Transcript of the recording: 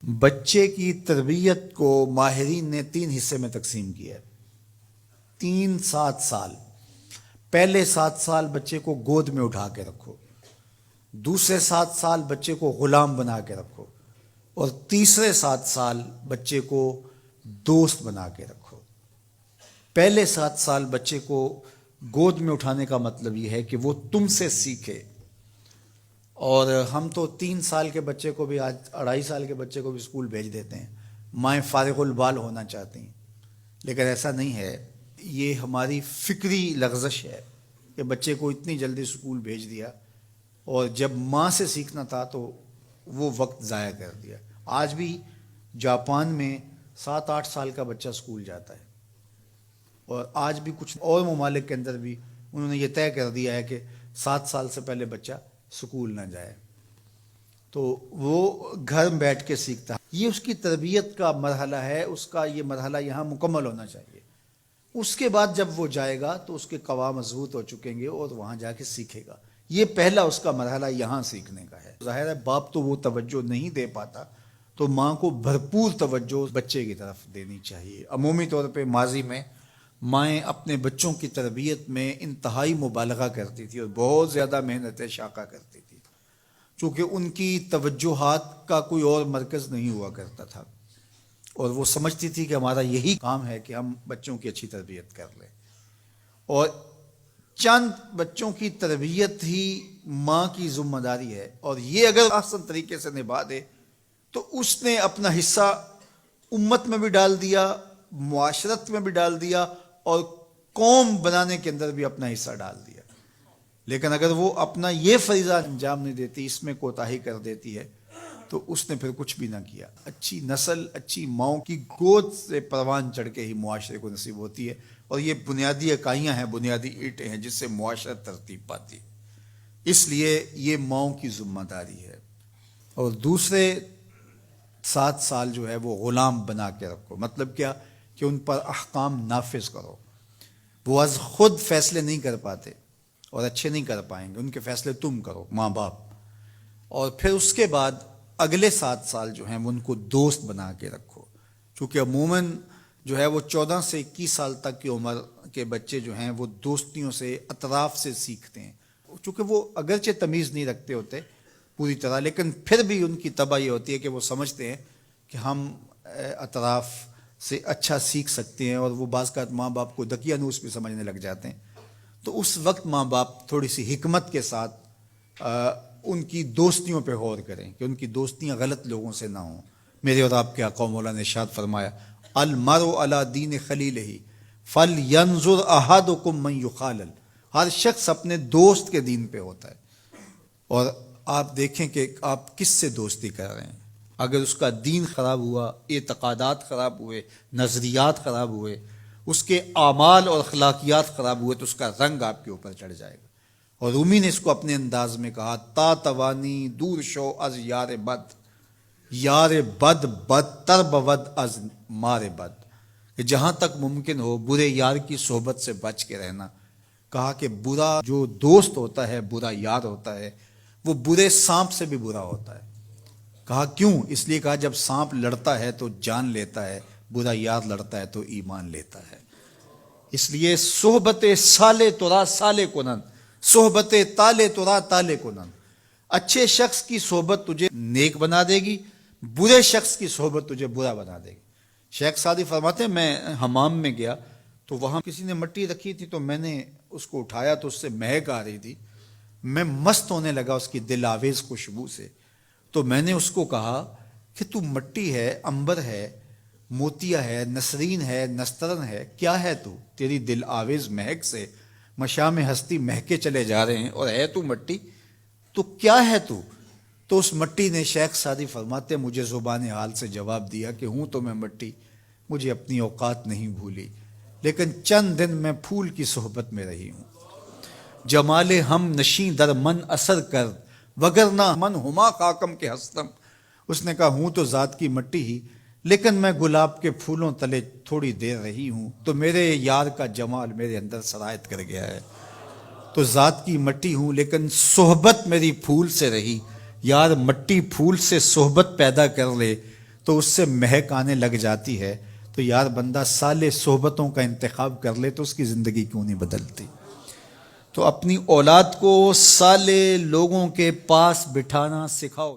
بچے کی تربیت کو ماہرین نے 3 حصے میں تقسیم کیا ہے۔ 7 سال۔ پہلے 7 سال بچے کو گود میں اٹھا کے رکھو، دوسرے 7 سال بچے کو غلام بنا کے رکھو، اور تیسرے 7 سال بچے کو دوست بنا کے رکھو۔ پہلے 7 سال بچے کو گود میں اٹھانے کا مطلب یہ ہے کہ وہ تم سے سیکھے، اور ہم تو 3 سال کے بچے کو بھی، آج 2.5 سال کے بچے کو بھی اسکول بھیج دیتے ہیں، مائیں فارغ البال ہونا چاہتی ہیں، لیکن ایسا نہیں ہے۔ یہ ہماری فکری لغزش ہے کہ بچے کو اتنی جلدی اسکول بھیج دیا، اور جب ماں سے سیکھنا تھا تو وہ وقت ضائع کر دیا۔ آج بھی جاپان میں 7-8 سال کا بچہ اسکول جاتا ہے، اور آج بھی کچھ اور ممالک کے اندر بھی انہوں نے یہ طے کر دیا ہے کہ 7 سال سے پہلے بچہ سکول نہ جائے، تو وہ گھر میں بیٹھ کے سیکھتا ہے۔ یہ اس کی تربیت کا مرحلہ ہے، اس کا یہ مرحلہ یہاں مکمل ہونا چاہیے۔ اس کے بعد جب وہ جائے گا تو اس کے قواعد مضبوط ہو چکیں گے اور وہاں جا کے سیکھے گا۔ یہ پہلا اس کا مرحلہ یہاں سیکھنے کا ہے۔ ظاہر ہے باپ تو وہ توجہ نہیں دے پاتا، تو ماں کو بھرپور توجہ بچے کی طرف دینی چاہیے۔ عمومی طور پہ ماضی میں مائیں اپنے بچوں کی تربیت میں انتہائی مبالغہ کرتی تھی اور بہت زیادہ محنت شاقہ کرتی تھی، چونکہ ان کی توجہات کا کوئی اور مرکز نہیں ہوا کرتا تھا، اور وہ سمجھتی تھی کہ ہمارا یہی کام ہے کہ ہم بچوں کی اچھی تربیت کر لیں، اور چند بچوں کی تربیت ہی ماں کی ذمہ داری ہے، اور یہ اگر احسن طریقے سے نبھا دے تو اس نے اپنا حصہ امت میں بھی ڈال دیا، معاشرت میں بھی ڈال دیا، اور قوم بنانے کے اندر بھی اپنا حصہ ڈال دیا۔ لیکن اگر وہ اپنا یہ فریضہ انجام نہیں دیتی، اس میں کوتاہی کر دیتی ہے، تو اس نے پھر کچھ بھی نہ کیا۔ اچھی نسل اچھی ماؤں کی گود سے پروان چڑھ کے ہی معاشرے کو نصیب ہوتی ہے، اور یہ بنیادی اکائیاں ہیں، بنیادی اینٹیں ہیں جس سے معاشرت ترتیب پاتی ہے۔ اس لیے یہ ماؤں کی ذمہ داری ہے۔ اور دوسرے 7 سال جو ہے وہ غلام بنا کے رکھو۔ مطلب کیا؟ کہ ان پر احکام نافذ کرو۔ وہ از خود فیصلے نہیں کر پاتے اور اچھے نہیں کر پائیں گے، ان کے فیصلے تم کرو، ماں باپ۔ اور پھر اس کے بعد اگلے 7 سال جو ہیں وہ ان کو دوست بنا کے رکھو، چونکہ عموماً جو ہے وہ 14 سے 21 سال تک کی عمر کے بچے جو ہیں وہ دوستیوں سے، اطراف سے سیکھتے ہیں، چونکہ وہ اگرچہ تمیز نہیں رکھتے ہوتے پوری طرح، لیکن پھر بھی ان کی طبع یہ ہوتی ہے کہ وہ سمجھتے ہیں کہ ہم اطراف سے اچھا سیکھ سکتے ہیں، اور وہ بعض کا ماں باپ کو دقیانوس بھی سمجھنے لگ جاتے ہیں۔ تو اس وقت ماں باپ تھوڑی سی حکمت کے ساتھ ان کی دوستیوں پہ غور کریں کہ ان کی دوستیاں غلط لوگوں سے نہ ہوں۔ میرے اور آپ کے آقا مولا نے ارشاد فرمایا، المرء علی دین خلیلہ فلینظر احدکم من یخالل۔ ہر شخص اپنے دوست کے دین پہ ہوتا ہے، اور آپ دیکھیں کہ آپ کس سے دوستی کر رہے ہیں۔ اگر اس کا دین خراب ہوا، اعتقادات خراب ہوئے، نظریات خراب ہوئے، اس کے اعمال اور اخلاقیات خراب ہوئے، تو اس کا رنگ آپ کے اوپر چڑھ جائے گا۔ اور رومی نے اس کو اپنے انداز میں کہا، تا توانی دور شو از یار بد، یار بد بدتر بود از مار بد، کہ جہاں تک ممکن ہو برے یار کی صحبت سے بچ کے رہنا۔ کہا کہ برا جو دوست ہوتا ہے، برا یار ہوتا ہے، وہ برے سانپ سے بھی برا ہوتا ہے۔ کہا کیوں؟ اس لیے کہا جب سانپ لڑتا ہے تو جان لیتا ہے، برا یار لڑتا ہے تو ایمان لیتا ہے۔ اس لیے صحبت سالے ترا سالے کنن، صحبت تالے ترا تالے کنن۔ اچھے شخص کی صحبت تجھے نیک بنا دے گی، برے شخص کی صحبت تجھے برا بنا دے گی۔ شیخ سعدی فرماتے ہیں، میں حمام میں گیا تو وہاں کسی نے مٹی رکھی تھی، تو میں نے اس کو اٹھایا تو اس سے مہک آ رہی تھی، میں مست ہونے لگا اس کی دل آویز خوشبو سے۔ تو میں نے اس کو کہا کہ تو مٹی ہے، عنبر ہے، موتیا ہے، نسرین ہے، نسترن ہے، کیا ہے تو؟ تیری دل آویز مہک سے مشام ہستی مہکے چلے جا رہے ہیں، اور ہے تو مٹی، تو کیا ہے تو؟ تو اس مٹی نے، شیخ سعدی فرماتے ہیں، مجھے زبان حال سے جواب دیا کہ ہوں تو میں مٹی، مجھے اپنی اوقات نہیں بھولی، لیکن چند دن میں پھول کی صحبت میں رہی ہوں۔ جمال ہم نشیں در من اثر کر، وگرنہ من ہما خاکم کے ہستم۔ اس نے کہا ہوں تو ذات کی مٹی ہی، لیکن میں گلاب کے پھولوں تلے تھوڑی دیر رہی ہوں، تو میرے یار کا جمال میرے اندر سرایت کر گیا ہے۔ تو ذات کی مٹی ہوں لیکن صحبت میری پھول سے رہی۔ یار مٹی پھول سے صحبت پیدا کر لے تو اس سے مہک آنے لگ جاتی ہے، تو یار بندہ صالح صحبتوں کا انتخاب کر لے تو اس کی زندگی کیوں نہیں بدلتی؟ تو اپنی اولاد کو صالح لوگوں کے پاس بٹھانا سکھاؤ۔